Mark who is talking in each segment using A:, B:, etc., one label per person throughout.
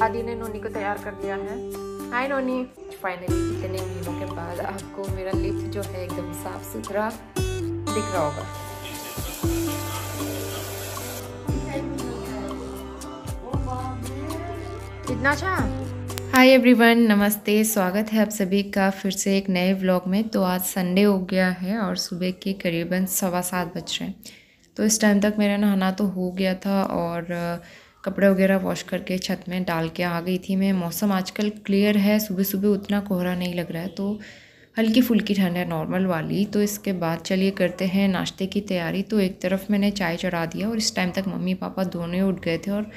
A: दादी ने नोनी को तैयार कर दिया है। हाय नोनी। फाइनली इतने महीनों के बाद आपको मेरा लिफ्ट जो है एकदम साफ सुथरा दिख रहा होगा। कितना अच्छा। हाय एवरीवन, नमस्ते। स्वागत है आप सभी का फिर से एक नए व्लॉग में। तो आज संडे हो गया है और सुबह के करीबन 7:15 बज रहे हैं। तो इस टाइम तक मेरा नहाना तो हो गया था और कपड़े वगैरह वॉश करके छत में डाल के आ गई थी मैं। मौसम आजकल क्लियर है, सुबह सुबह उतना कोहरा नहीं लग रहा है, तो हल्की फुल्की ठंड है, नॉर्मल वाली। तो इसके बाद चलिए करते हैं नाश्ते की तैयारी। तो एक तरफ मैंने चाय चढ़ा दिया और इस टाइम तक मम्मी पापा दोनों ही उठ गए थे और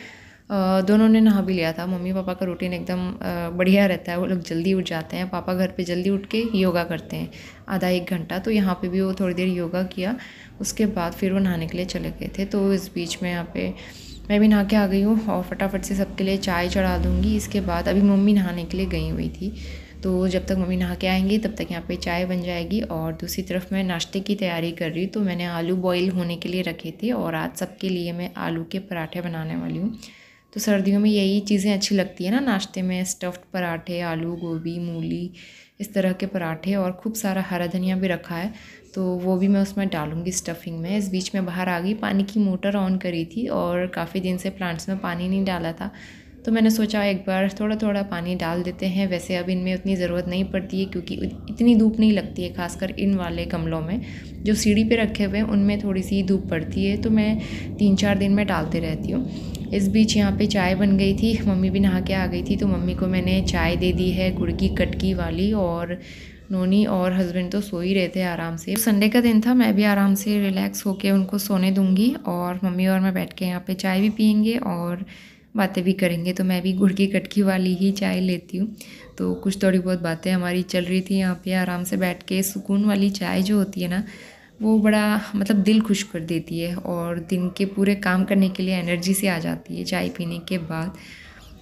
A: दोनों ने नहा भी लिया था। मम्मी पापा का रूटीन एकदम बढ़िया रहता है, वो लोग जल्दी उठ जाते हैं। पापा घर पे जल्दी उठ के योगा करते हैं आधा एक घंटा, तो यहाँ पे भी वो थोड़ी देर योगा किया। उसके बाद फिर वो नहाने के लिए चले गए थे। तो इस बीच में यहाँ पे मैं भी नहा के आ गई हूँ और फटाफट से सबके लिए चाय चढ़ा दूँगी। इसके बाद अभी मम्मी नहाने के लिए गई हुई थी, तो जब तक मम्मी नहा के आएंगी तब तक यहाँ पे चाय बन जाएगी। और दूसरी तरफ मैं नाश्ते की तैयारी कर रही। तो मैंने आलू बॉईल होने के लिए रखे थे और आज सबके लिए मैं आलू के पराठे बनाने वाली हूँ। तो सर्दियों में यही चीज़ें अच्छी लगती है ना नाश्ते में, स्टफ्ड पराठे, आलू गोभी मूली इस तरह के पराठे। और खूब सारा हरा धनिया भी रखा है, तो वो भी मैं उसमें डालूँगी स्टफिंग में। इस बीच में बाहर आ गई, पानी की मोटर ऑन करी थी और काफ़ी दिन से प्लांट्स में पानी नहीं डाला था, तो मैंने सोचा एक बार थोड़ा थोड़ा पानी डाल देते हैं। वैसे अब इनमें उतनी ज़रूरत नहीं पड़ती है क्योंकि इतनी धूप नहीं लगती है, खासकर इन वाले गमलों में जो सीढ़ी पे रखे हुए हैं उनमें थोड़ी सी धूप पड़ती है, तो मैं 3-4 दिन में डालते रहती हूँ। इस बीच यहाँ पे चाय बन गई थी, मम्मी भी नहा के आ गई थी, तो मम्मी को मैंने चाय दे दी है गुड़ की कटकी वाली। और नोनी और हस्बैंड तो सो ही रहे थे आराम से। संडे का दिन था, मैं भी आराम से रिलैक्स होके उनको सोने दूंगी और मम्मी और मैं बैठ के यहाँ पे चाय भी पियेंगे और बातें भी करेंगे। तो मैं भी गुड़ की कटकी वाली ही चाय लेती हूँ, तो कुछ थोड़ी बहुत बातें हमारी चल रही थी यहाँ पे आराम से बैठ के। सुकून वाली चाय जो होती है ना, वो बड़ा मतलब दिल खुश कर देती है और दिन के पूरे काम करने के लिए एनर्जी से आ जाती है चाय पीने के बाद।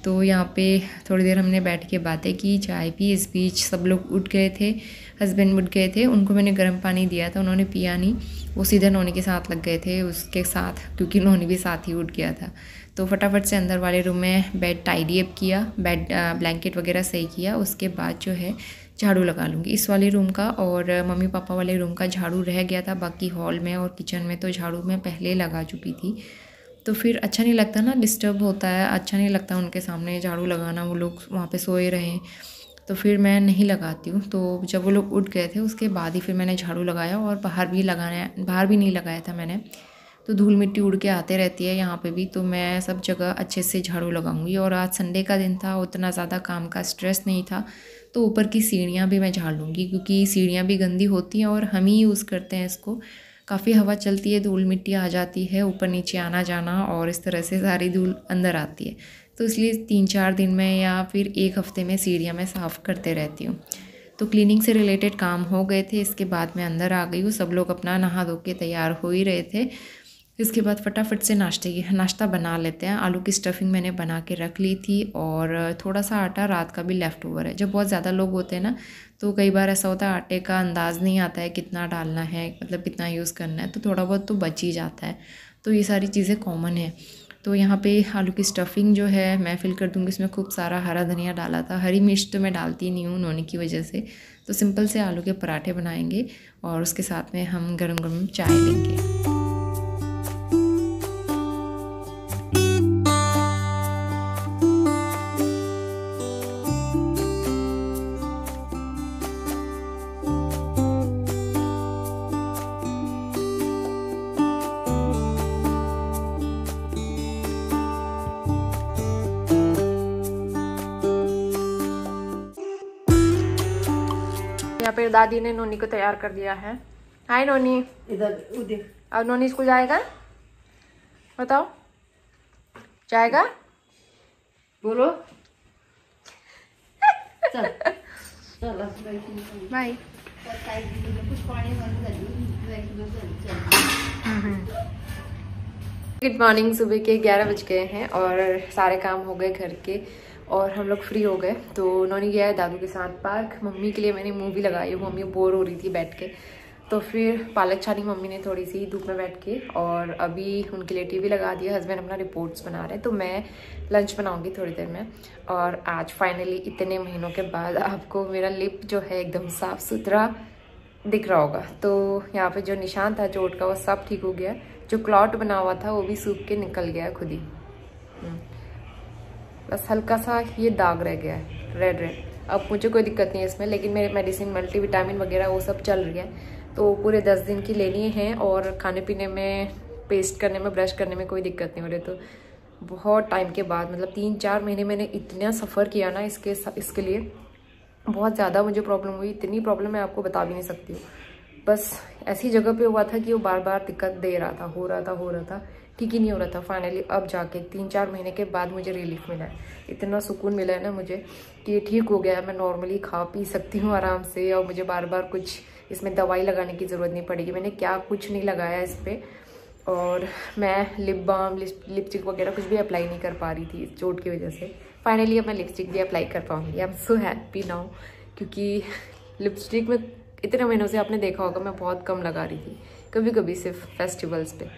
A: तो यहाँ पे थोड़ी देर हमने बैठ के बातें की, चाय पी। इस बीच सब लोग उठ गए थे, हस्बैंड उठ गए थे, उनको मैंने गर्म पानी दिया था, उन्होंने पिया नहीं, वो सीधे नोनी के साथ लग गए थे उसके साथ, क्योंकि नोनी भी साथ ही उठ गया था। तो फटाफट से अंदर वाले रूम में बेड टाइडी अप किया, बेड ब्लैंकेट वगैरह सही किया। उसके बाद जो है झाड़ू लगा लूँगी इस वाले रूम का, और मम्मी पापा वाले रूम का झाड़ू रह गया था। बाकी हॉल में और किचन में तो झाड़ू मैं पहले लगा चुकी थी, तो फिर अच्छा नहीं लगता ना, डिस्टर्ब होता है, अच्छा नहीं लगता उनके सामने झाड़ू लगाना, वो लोग वहाँ पे सोए रहें, तो फिर मैं नहीं लगाती हूँ। तो जब वो लोग उठ गए थे उसके बाद ही फिर मैंने झाड़ू लगाया। और बाहर भी नहीं लगाया था मैंने, तो धूल मिट्टी उड़ के आते रहती है यहाँ पे भी, तो मैं सब जगह अच्छे से झाड़ू लगाऊंगी। और आज संडे का दिन था, उतना ज़्यादा काम का स्ट्रेस नहीं था, तो ऊपर की सीढ़ियाँ भी मैं झाड़ लूँगी क्योंकि सीढ़ियाँ भी गंदी होती हैं और हम ही यूज़ करते हैं इसको। काफ़ी हवा चलती है, धूल मिट्टी आ जाती है, ऊपर नीचे आना जाना, और इस तरह से सारी धूल अंदर आती है। तो इसलिए 3-4 दिन में या फिर 1 हफ्ते में सीढ़ियाँ मैं साफ़ करते रहती हूँ। तो क्लीनिंग से रिलेटेड काम हो गए थे, इसके बाद मैं अंदर आ गई हूँ। सब लोग अपना नहा धो के तैयार हो ही रहे थे। इसके बाद फटाफट से नाश्ता बना लेते हैं। आलू की स्टफिंग मैंने बना के रख ली थी और थोड़ा सा आटा रात का भी लेफ़्ट ओवर है। जब बहुत ज़्यादा लोग होते हैं ना, तो कई बार ऐसा होता है आटे का अंदाज़ नहीं आता है कितना डालना है, मतलब कितना यूज़ करना है, तो थोड़ा बहुत तो बच ही जाता है। तो ये सारी चीज़ें कॉमन है। तो यहाँ पे आलू की स्टफिंग जो है मैं फिल कर दूँगी। इसमें खूब सारा हरा धनिया डाला था, हरी मिर्च तो मैं डालती नहीं हूँ नोनी की वजह से। तो सिंपल से आलू के पराठे बनाएंगे और उसके साथ में हम गरम गरम चाय लेंगे। यहाँ पे दादी ने नोनी को तैयार कर दिया है। हाय नोनी।
B: इधर उधर।
A: अब नोनी स्कूल जाएगा, बताओ जाएगा?
B: बोलो। चल चल
A: बाय। Good morning. सुबह के 11 बज गए हैं और सारे काम हो गए घर के और हम लोग फ्री हो गए। तो नोनी गया है दादू के साथ पार्क। मम्मी के लिए मैंने मूवी लगाई, मम्मी बोर हो रही थी बैठ के, तो फिर पालक छानी मम्मी ने थोड़ी सी धूप में बैठ के, और अभी उनके लिए टीवी लगा दिया। हस्बैंड अपना रिपोर्ट्स बना रहे हैं, तो मैं लंच बनाऊंगी थोड़ी देर में। और आज फाइनली इतने महीनों के बाद आपको मेरा लिप जो है एकदम साफ सुथरा दिख रहा होगा। तो यहाँ पे जो निशान था चोट का वो सब ठीक हो गया, जो क्लॉट बना हुआ था वो भी सूख के निकल गया है खुद ही। बस हल्का सा ये दाग रह गया है रेड रेड। अब मुझे कोई दिक्कत नहीं है इसमें, लेकिन मेरे मेडिसिन मल्टीविटामिन वगैरह वो सब चल रही है, तो पूरे 10 दिन की लेनी है। और खाने पीने में, पेस्ट करने में, ब्रश करने में कोई दिक्कत नहीं हो रही। तो बहुत टाइम के बाद, मतलब 3-4 महीने मैंने इतना सफ़र किया ना इसके लिए, बहुत ज़्यादा मुझे प्रॉब्लम हुई। इतनी प्रॉब्लम मैं आपको बता भी नहीं सकती हूँ। बस ऐसी जगह पे हुआ था कि वो बार बार दिक्कत दे रहा था, हो रहा था, ठीक ही नहीं हो रहा था। फाइनली अब जाके 3-4 महीने के बाद मुझे रिलीफ मिला है। इतना सुकून मिला है ना मुझे कि ये ठीक हो गया है। मैं नॉर्मली खा पी सकती हूँ आराम से, और मुझे बार बार कुछ इसमें दवाई लगाने की ज़रूरत नहीं पड़ेगी। मैंने कुछ नहीं लगाया इस पर, और मैं लिप बाम, लिपस्टिक वगैरह कुछ भी अप्लाई नहीं कर पा रही थी इस चोट की वजह से। फाइनली अब मैं लिपस्टिक भी अप्लाई कर पाऊँगी। I am so happy now, क्योंकि लिपस्टिक में इतने महीनों से आपने देखा होगा मैं बहुत कम लगा रही थी, कभी कभी सिर्फ फेस्टिवल्स पे।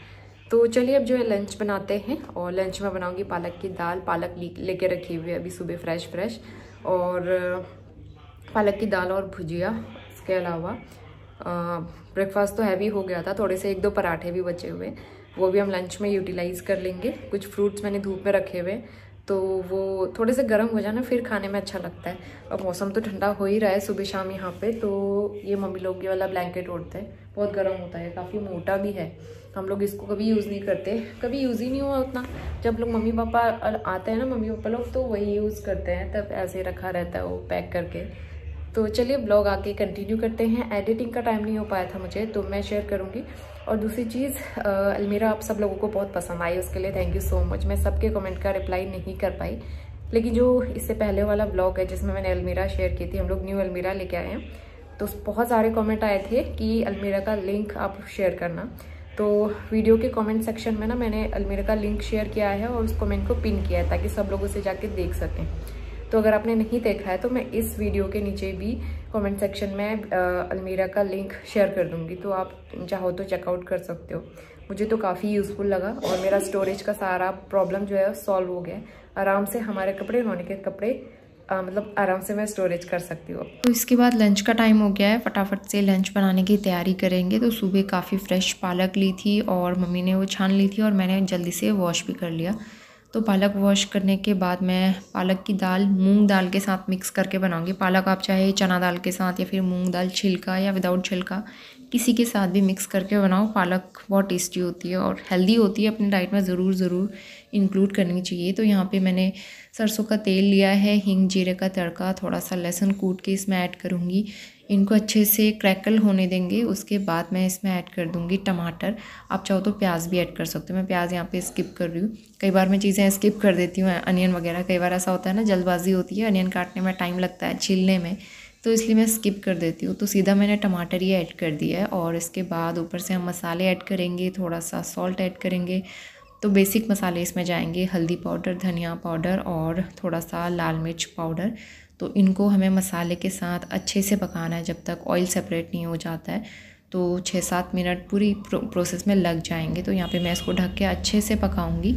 A: तो चलिए अब जो है लंच बनाते हैं। और लंच में बनाऊंगी पालक की दाल। पालक लेके रखी हुई है अभी सुबह फ्रेश, और पालक की दाल और भुजिया। इसके अलावा ब्रेकफास्ट तो हैवी हो गया था, थोड़े से 1-2 पराठे भी बचे हुए, वो भी हम लंच में यूटिलाइज़ कर लेंगे। कुछ फ्रूट्स मैंने धूप में रखे हुए, तो वो थोड़े से गर्म हो जाए ना फिर खाने में अच्छा लगता है। अब मौसम तो ठंडा हो ही रहा है सुबह शाम यहाँ पे, तो ये मम्मी लोग ये वाला ब्लैंकेट ओढ़ते हैं, बहुत गर्म होता है, काफ़ी मोटा भी है। हम लोग इसको कभी यूज़ नहीं करते, कभी यूज़ ही नहीं हुआ उतना। जब लोग मम्मी पापा आते हैं ना, मम्मी पापा लोग, तो वही यूज़ करते हैं, तब ऐसे रखा रहता है वो पैक करके। तो चलिए ब्लॉग आके कंटिन्यू करते हैं। एडिटिंग का टाइम नहीं हो पाया था मुझे, तो मैं शेयर करूँगी। और दूसरी चीज़, अलमीरा आप सब लोगों को बहुत पसंद आई, उसके लिए थैंक यू सो मच। मैं सबके कमेंट का रिप्लाई नहीं कर पाई, लेकिन जो इससे पहले वाला ब्लॉग है जिसमें मैंने अलमीरा शेयर की थी, हम लोग न्यू अलमीरा लेके आए हैं, तो बहुत सारे कमेंट आए थे कि अलमीरा का लिंक आप शेयर करना। तो वीडियो के कमेंट सेक्शन में ना मैंने अलमीरा का लिंक शेयर किया है और उस कमेंट को पिन किया है, ताकि सब लोग उसे जाके देख सकें। तो अगर आपने नहीं देखा है तो मैं इस वीडियो के नीचे भी कमेंट सेक्शन में अलमीरा का लिंक शेयर कर दूंगी, तो आप चाहो तो चेकआउट कर सकते हो। मुझे तो काफ़ी यूज़फुल लगा, और मेरा स्टोरेज का सारा प्रॉब्लम जो है सॉल्व हो गया। आराम से हमारे कपड़े, रोने के कपड़े, मतलब आराम से मैं स्टोरेज कर सकती हूँ। तो इसके बाद लंच का टाइम हो गया है, फटाफट से लंच बनाने की तैयारी करेंगे। तो सुबह काफ़ी फ्रेश पालक ली थी और मम्मी ने वो छान ली थी, और मैंने जल्दी से वॉश भी कर लिया। तो पालक वॉश करने के बाद मैं पालक की दाल मूंग दाल के साथ मिक्स करके बनाऊंगी। पालक आप चाहे चना दाल के साथ, या फिर मूंग दाल छिलका या विदाउट छिलका, किसी के साथ भी मिक्स करके बनाओ। पालक बहुत टेस्टी होती है और हेल्दी होती है, अपनी डाइट में ज़रूर इंक्लूड करनी चाहिए। तो यहाँ पे मैंने सरसों का तेल लिया है, हींग जीरे का तड़का, थोड़ा सा लहसुन कूट के इसमें ऐड करूँगी। इनको अच्छे से क्रैकल होने देंगे। उसके बाद मैं इसमें ऐड कर दूँगी टमाटर। आप चाहो तो प्याज भी ऐड कर सकते हो, मैं प्याज यहाँ पे स्किप कर रही हूँ। कई बार मैं चीज़ें स्किप कर देती हूँ, अनियन वगैरह। कई बार ऐसा होता है ना, जल्दबाजी होती है, अनियन काटने में टाइम लगता है, छीलने में, तो इसलिए मैं स्किप कर देती हूँ। तो सीधा मैंने टमाटर ही ऐड कर दिया है, और इसके बाद ऊपर से हम मसाले ऐड करेंगे, थोड़ा सा सॉल्ट ऐड करेंगे। तो बेसिक मसाले इसमें जाएंगे, हल्दी पाउडर, धनिया पाउडर और थोड़ा सा लाल मिर्च पाउडर। तो इनको हमें मसाले के साथ अच्छे से पकाना है जब तक ऑयल सेपरेट नहीं हो जाता है। तो 6-7 मिनट पूरी प्रोसेस में लग जाएंगे। तो यहाँ पे मैं इसको ढक के अच्छे से पकाऊंगी।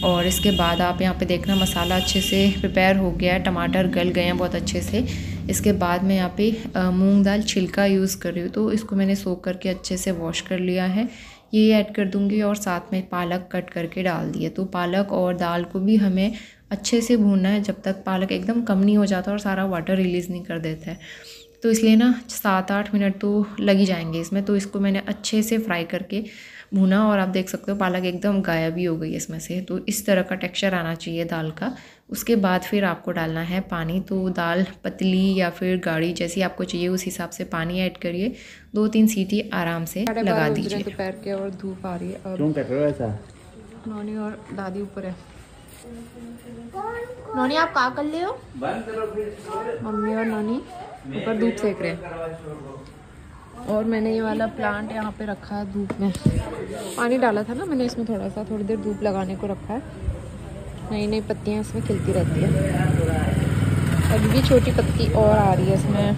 A: और इसके बाद आप यहाँ पे देखना मसाला अच्छे से प्रिपेयर हो गया है, टमाटर गल गए हैं बहुत अच्छे से। इसके बाद मैं यहाँ पे मूंग दाल छिलका यूज़ कर रही हूँ, तो इसको मैंने सोख करके अच्छे से वॉश कर लिया है, ये ऐड कर दूँगी। और साथ में पालक कट करके डाल दिए। तो पालक और दाल को भी हमें अच्छे से भूनना है जब तक पालक एकदम कम नहीं हो जाता और सारा वाटर रिलीज़ नहीं कर देता है। तो इसलिए ना 7-8 मिनट तो लग ही जाएंगे इसमें। तो इसको मैंने अच्छे से फ्राई करके भुना, और आप देख सकते हो पालक एकदम गायब ही हो गई इसमें से। तो इस तरह का टेक्सचर आना चाहिए दाल का। उसके बाद फिर आपको डालना है पानी। तो दाल पतली या फिर गाढ़ी जैसी आपको चाहिए उस हिसाब से पानी ऐड करिए। 2-3 सीटी आराम से लगा दीजिए। दोपहर के और धूप आ रही है।
C: क्यों कर रहे हो ऐसा?
A: नौनी और दादी ऊपर है। नौनी आप क्या कर रहे हो? मम्मी और नौनी ऊपर धूप सेक रहे हैं। और मैंने ये वाला प्लांट यहाँ पे रखा है धूप में, पानी डाला था ना मैंने इसमें, थोड़ी देर धूप लगाने को रखा है। नई नई पत्तियाँ इसमें खिलती रहती है। अभी भी छोटी पत्ती और आ रही है इसमें,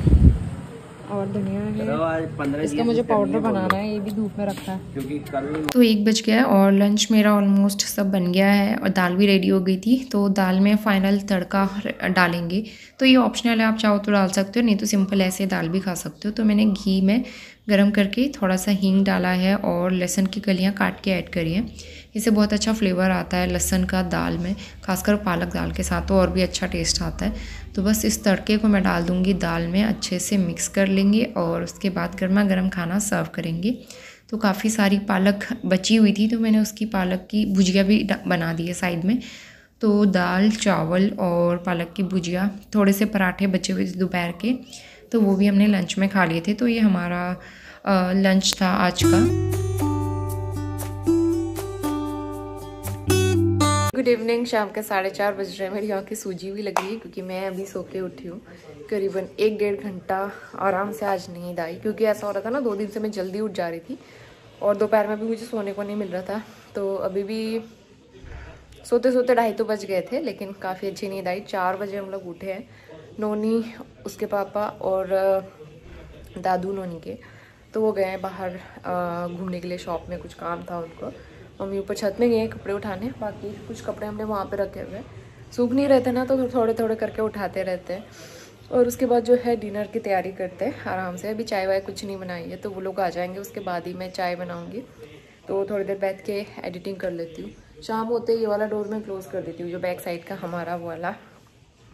A: और धनिया है। इसका मुझे पाउडर बनाना है, ये भी धूप में रखा है
B: क्योंकि कल
A: तो 1 बज गया है और लंच मेरा ऑलमोस्ट सब बन गया है और दाल भी रेडी हो गई थी। तो दाल में फाइनल तड़का डालेंगे। तो ये ऑप्शनल है, आप चाहो तो डाल सकते हो, नहीं तो सिंपल ऐसे दाल भी खा सकते हो। तो मैंने घी में गरम करके थोड़ा सा हींग डाला है और लहसुन की कलियाँ काट के ऐड करी है। इससे बहुत अच्छा फ्लेवर आता है लहसुन का दाल में, खासकर पालक दाल के साथ तो और भी अच्छा टेस्ट आता है। तो बस इस तड़के को मैं डाल दूँगी दाल में, अच्छे से मिक्स कर लेंगे और उसके बाद गर्मा गर्म खाना सर्व करेंगे। तो काफ़ी सारी पालक बची हुई थी तो मैंने उसकी पालक की भुजिया भी बना दी है साइड में। तो दाल चावल और पालक की भुजिया, थोड़े से पराठे बचे हुए थे दोपहर के, तो वो भी हमने लंच में खा लिए थे। तो ये हमारा लंच था आज का। Good evening. शाम के 4:30 बज रहे हैं। मेरी आँखें सूजी हुई लगी है क्योंकि मैं अभी सो के उठी हूँ। करीबन 1-1.5 घंटा आराम से आज नींद आई, क्योंकि ऐसा हो रहा था ना 2 दिन से मैं जल्दी उठ जा रही थी और दोपहर में भी मुझे सोने को नहीं मिल रहा था। तो अभी भी सोते सोते 2:30 तो बज गए थे, लेकिन काफ़ी अच्छी नींद आई। 4 बजे हम लोग उठे हैं, नोनी, उसके पापा और दादू नोनी के, तो वो गए हैं बाहर घूमने के लिए, शॉप में कुछ काम था उनको। मम्मी ऊपर छत में गए हैं कपड़े उठाने, बाकी कुछ कपड़े हमने वहाँ पे रखे हुए हैं, सूख नहीं रहते ना तो थोड़े थोड़े करके उठाते रहते हैं। और उसके बाद जो है डिनर की तैयारी करते हैं आराम से। अभी चाय वाय कुछ नहीं बनाई है, तो वो लोग आ जाएंगे उसके बाद ही मैं चाय बनाऊँगी। तो थोड़ी देर बैठ के एडिटिंग कर लेती हूँ। शाम होते ये वाला डोर मैं क्लोज़ कर देती हूँ, जो बैक साइड का हमारा वाला,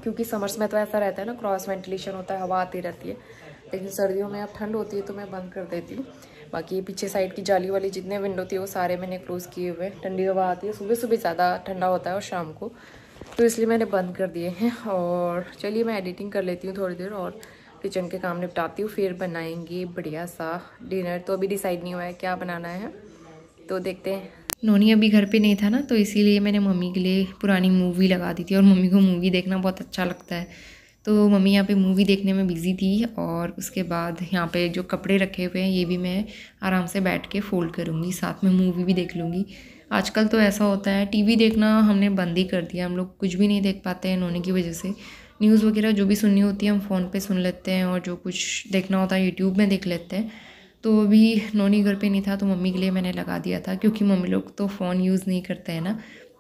A: क्योंकि समर्स में तो ऐसा रहता है ना, क्रॉस वेंटिलेशन होता है, हवा आती रहती है। लेकिन सर्दियों में अब ठंड होती है तो मैं बंद कर देती हूँ। बाकी पीछे साइड की जाली वाली जितने विंडो थी वो सारे मैंने क्लोज़ किए हुए। ठंडी हवा आती है, सुबह सुबह ज़्यादा ठंडा होता है और शाम को, तो इसलिए मैंने बंद कर दिए हैं। और चलिए मैं एडिटिंग कर लेती हूँ थोड़ी देर और किचन के काम निपटाती हूँ, फिर बनाएंगे बढ़िया सा डिनर। तो अभी डिसाइड नहीं हुआ है क्या बनाना है, तो देखते हैं। नोनी अभी घर पे नहीं था ना, तो इसीलिए मैंने मम्मी के लिए पुरानी मूवी लगा दी थी और मम्मी को मूवी देखना बहुत अच्छा लगता है। तो मम्मी यहाँ पे मूवी देखने में बिज़ी थी और उसके बाद यहाँ पे जो कपड़े रखे हुए हैं ये भी मैं आराम से बैठ के फोल्ड करूँगी, साथ में मूवी भी देख लूँगी। आजकल तो ऐसा होता है टीवी देखना हमने बंद ही कर दिया, हम लोग कुछ भी नहीं देख पाते हैं नोनी की वजह से। न्यूज़ वगैरह जो भी सुननी होती है हम फ़ोन पे सुन लेते हैं और जो कुछ देखना होता है यूट्यूब में देख लेते हैं। तो अभी नोनी घर पे नहीं था तो मम्मी के लिए मैंने लगा दिया था, क्योंकि मम्मी लोग तो फ़ोन यूज़ नहीं करते हैं ना,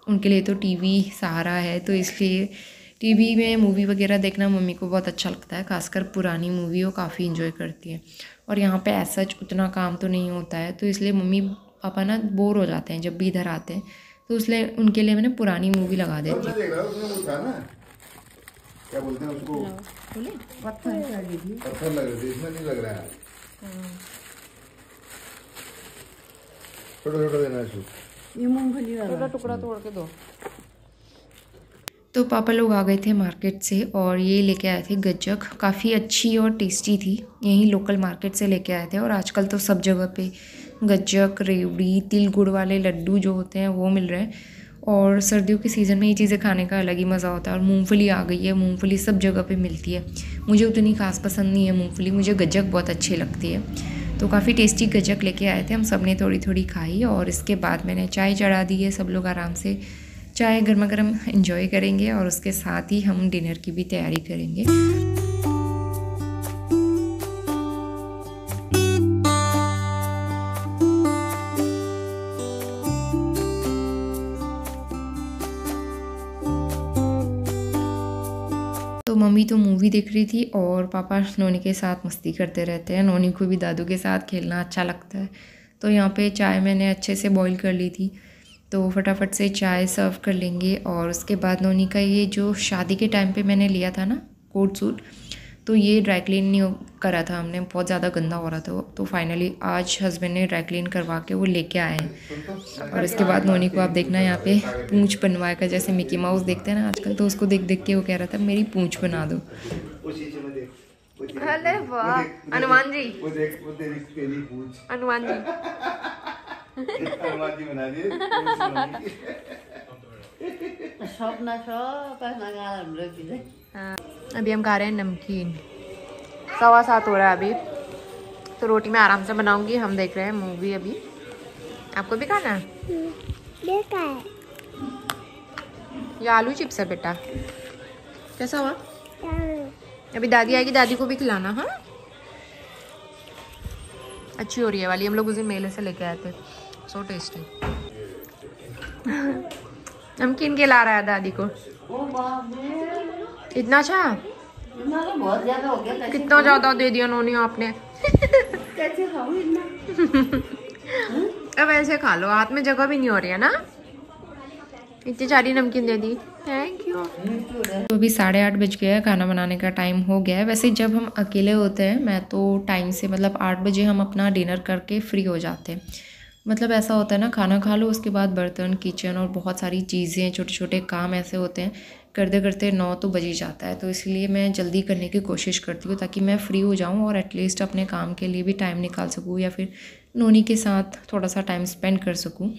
A: उनके लिए तो टीवी सहारा है। तो इसलिए टीवी में मूवी वगैरह देखना मम्मी को बहुत अच्छा लगता है, खासकर पुरानी मूवी वो काफ़ी इन्जॉय करती है। और यहाँ पे ऐसा उतना काम तो नहीं होता है, तो इसलिए मम्मी पापा ना बोर हो जाते हैं जब भी इधर आते हैं, तो इसलिए उनके लिए मैंने पुरानी मूवी लगा देती हूँ।
C: क्या बोलते हैं उसको? पत्थर लग रही थी, इसमें नहीं लग रहा है। छोटा छोटा देना है,
B: ये मूंगफली वाला
A: छोटा टुकड़ा तोड़ के दो। तो पापा लोग आ गए थे मार्केट से और ये लेके आए थे गज्जक, काफ़ी अच्छी और टेस्टी थी, यहीं लोकल मार्केट से लेके आए थे। और आजकल तो सब जगह पे गज्जक, रेवड़ी, तिल गुड़ वाले लड्डू जो होते हैं वो मिल रहे हैं। और सर्दियों के सीज़न में ये चीज़ें खाने का अलग ही मज़ा होता है। और मूंगफली आ गई है, मूंगफली सब जगह पे मिलती है। मुझे उतनी खास पसंद नहीं है मूंगफली, मुझे गज्जक बहुत अच्छी लगती है। तो काफ़ी टेस्टी गज्जक लेके आए थे, हम सब ने थोड़ी थोड़ी खाई और इसके बाद मैंने चाय चढ़ा दी है। सब लोग आराम से चाय गर्मा गर्म एंजॉय करेंगे और उसके साथ ही हम डिनर की भी तैयारी करेंगे। तो मम्मी तो मूवी देख रही थी और पापा नोनी के साथ मस्ती करते रहते हैं। नोनी को भी दादू के साथ खेलना अच्छा लगता है। तो यहाँ पे चाय मैंने अच्छे से बॉईल कर ली थी, तो फटाफट से चाय सर्व कर लेंगे। और उसके बाद नोनी का ये जो शादी के टाइम पे मैंने लिया था ना कोट सूट, तो ये ड्राई क्लीन नहीं करा था हमने, बहुत ज़्यादा गंदा हो रहा था। तो फाइनली आज हस्बैंड ने ड्राई क्लीन करवा के वो लेके आए हैं। और इसके बाद नोनी को आप देखना यहाँ पे पूंछ बनवाएगा, जैसे मिकी माउस देखते हैं ना आजकल, तो उसको देख देख के वो कह रहा था मेरी पूंछ बना दो। अरे वाह हनुमान जी, हनुमान जी अभी हम खा रहे हैं नमकीन। 7:15 हो रहा है अभी, तो रोटी मैं आराम से बनाऊंगी। हम देख रहे हैं मूवी अभी। आपको भी खाना है? ये आलू चिप्स है बेटा, कैसा हुआ? अभी दादी आएगी, दादी को भी खिलाना। हाँ अच्छी हो रही है वाली, हम लोग उसे मेले से लेके आए थे। So tasty. नमकीन के ला रहा है दादी को। इतना अच्छा,
B: बहुत ज्यादा हो गया।
A: कितना ज्यादा दे दिया नोनी आपने।
B: कैसे खाऊं इतना?
A: अब ऐसे खा लो, हाथ में जगह भी नहीं हो रही है ना। इतनी सारी नमकीन दे दी, थैंक यू। तो अभी 8:30 बज गया है, खाना बनाने का टाइम हो गया है। वैसे जब हम अकेले होते हैं मैं तो टाइम से मतलब 8 बजे हम अपना डिनर करके फ्री हो जाते हैं। मतलब ऐसा होता है ना, खाना खा लो उसके बाद बर्तन, किचन और बहुत सारी चीज़ें, छोटे छोटे काम ऐसे होते हैं, करते करते 9 तो बज ही जाता है। तो इसलिए मैं जल्दी करने की कोशिश करती हूँ ताकि मैं फ्री हो जाऊँ और एटलीस्ट अपने काम के लिए भी टाइम निकाल सकूँ या फिर नोनी के साथ थोड़ा सा टाइम स्पेंड कर सकूँ।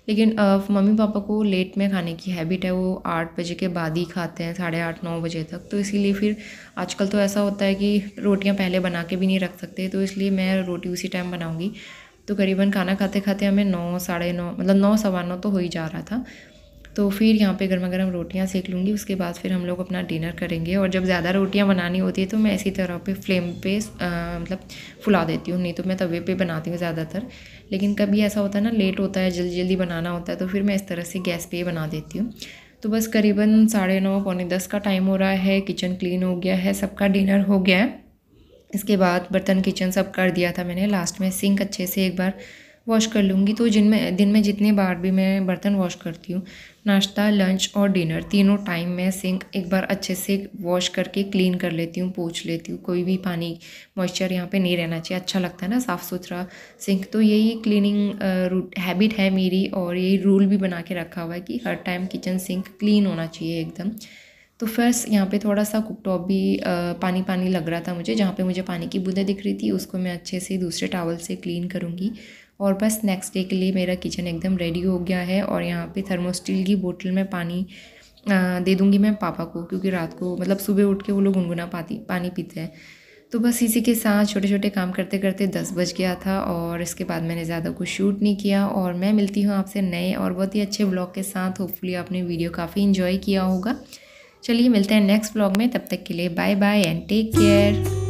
A: लेकिन मम्मी पापा को लेट में खाने की हैबिट है, वो 8 बजे के बाद ही खाते हैं, 8:30-9 बजे तक। तो इसीलिए फिर आजकल तो ऐसा होता है कि रोटियां पहले बना के भी नहीं रख सकते, तो इसलिए मैं रोटी उसी टाइम बनाऊंगी। तो करीबन खाना खाते खाते हमें 9, 9:30 मतलब 9, सवा 9 तो हो ही जा रहा था। तो फिर यहाँ पे गर्मा गर्म रोटियाँ सेक लूँगी, उसके बाद फिर हम लोग अपना डिनर करेंगे। और जब ज़्यादा रोटियाँ बनानी होती है तो मैं इसी तरह पे फ्लेम पे मतलब फुला देती हूँ, नहीं तो मैं तवे पे बनाती हूँ ज़्यादातर। लेकिन कभी ऐसा होता है ना, लेट होता है, जल्दी जल्दी बनाना होता है, तो फिर मैं इस तरह से गैस पे बना देती हूँ। तो बस करीबन 9:30 पौने 10 का टाइम हो रहा है, किचन क्लीन हो गया है, सबका डिनर हो गया है। इसके बाद बर्तन किचन सब कर दिया था मैंने, लास्ट में सिंक अच्छे से एक बार वॉश कर लूँगी। तो दिन में जितनी बार भी मैं बर्तन वॉश करती हूँ, नाश्ता, लंच और डिनर तीनों टाइम मैं सिंक एक बार अच्छे से वॉश करके क्लीन कर लेती हूँ, पोंछ लेती हूँ। कोई भी पानी मॉइस्चर यहाँ पे नहीं रहना चाहिए, अच्छा लगता है ना साफ़ सुथरा सिंक। तो यही क्लीनिंग हैबिट है मेरी, और यही रूल भी बना के रखा हुआ है कि हर टाइम किचन सिंक क्लीन होना चाहिए एकदम। तो फर्स्ट यहाँ पे थोड़ा सा कुकटॉप भी पानी पानी लग रहा था मुझे, जहाँ पे मुझे पानी की बूंदें दिख रही थी, उसको मैं अच्छे से दूसरे टॉवल से क्लीन करूँगी। और बस नेक्स्ट डे के लिए मेरा किचन एकदम रेडी हो गया है। और यहाँ पे थर्मोस्टील की बोतल में पानी दे दूँगी मैं पापा को, क्योंकि रात को मतलब सुबह उठ के वो लोग गुनगुना पानी पीते हैं। तो बस इसी के साथ छोटे छोटे काम करते करते 10 बज गया था, और इसके बाद मैंने ज़्यादा कुछ शूट नहीं किया। और मैं मिलती हूँ आपसे नए और बहुत ही अच्छे व्लॉग के साथ। होपफुली आपने वीडियो काफ़ी इन्जॉय किया होगा। चलिए मिलते हैं नेक्स्ट व्लॉग में, तब तक के लिए bye bye and take care.